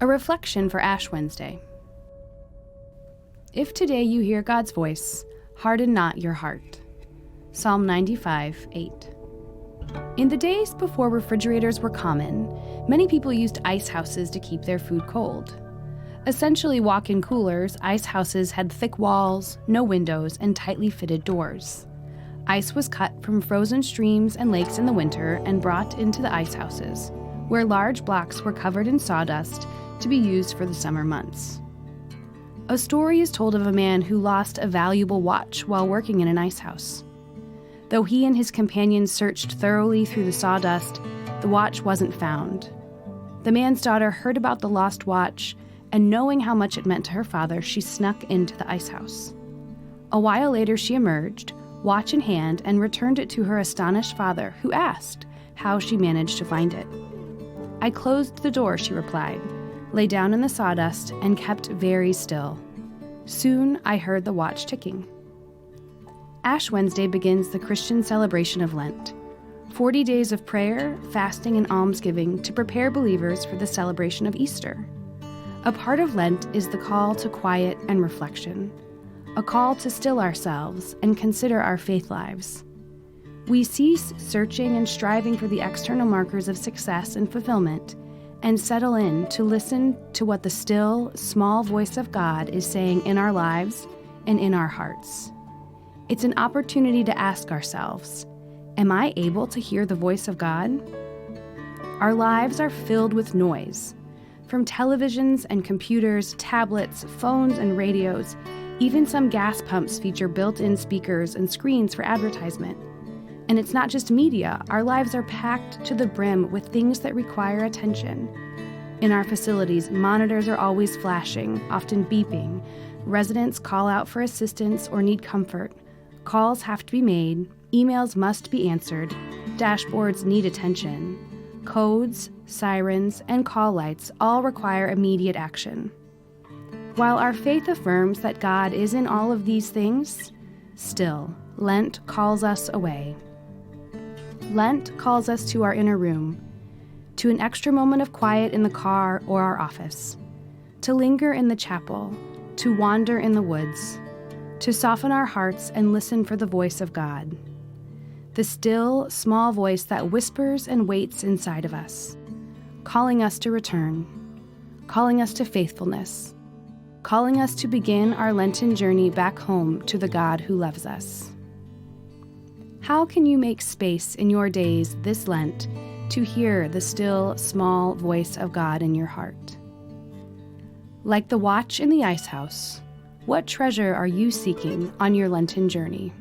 A reflection for Ash Wednesday. If today you hear God's voice, harden not your heart. Psalm 95:8. In the days before refrigerators were common, many people used ice houses to keep their food cold. Essentially walk-in coolers, ice houses had thick walls, no windows, and tightly fitted doors. Ice was cut from frozen streams and lakes in the winter and brought into the ice houses, where large blocks were covered in sawdust to be used for the summer months. A story is told of a man who lost a valuable watch while working in an ice house. Though he and his companions searched thoroughly through the sawdust, the watch wasn't found. The man's daughter heard about the lost watch, and knowing how much it meant to her father, she snuck into the ice house. A while later, she emerged, watch in hand, and returned it to her astonished father, who asked how she managed to find it. "I closed the door," she replied, lay down in the sawdust, and kept very still. Soon I heard the watch ticking. Ash Wednesday begins the Christian celebration of Lent, 40 days of prayer, fasting, and almsgiving to prepare believers for the celebration of Easter. A part of Lent is the call to quiet and reflection, a call to still ourselves and consider our faith lives. We cease searching and striving for the external markers of success and fulfillment and settle in to listen to what the still, small voice of God is saying in our lives and in our hearts. It's an opportunity to ask ourselves, am I able to hear the voice of God? Our lives are filled with noise, from televisions and computers, tablets, phones, and radios. Even some gas pumps feature built-in speakers and screens for advertisement. And it's not just media. Our lives are packed to the brim with things that require attention. In our facilities, monitors are always flashing, often beeping. Residents call out for assistance or need comfort. Calls have to be made. Emails must be answered. Dashboards need attention. Codes, sirens, and call lights all require immediate action. While our faith affirms that God is in all of these things, still, Lent calls us away. Lent calls us to our inner room, to an extra moment of quiet in the car or our office, to linger in the chapel, to wander in the woods, to soften our hearts and listen for the voice of God. The still, small voice that whispers and waits inside of us, calling us to return, calling us to faithfulness, calling us to begin our Lenten journey back home to the God who loves us. How can you make space in your days this Lent to hear the still, small voice of God in your heart? Like the watch in the ice house, what treasure are you seeking on your Lenten journey?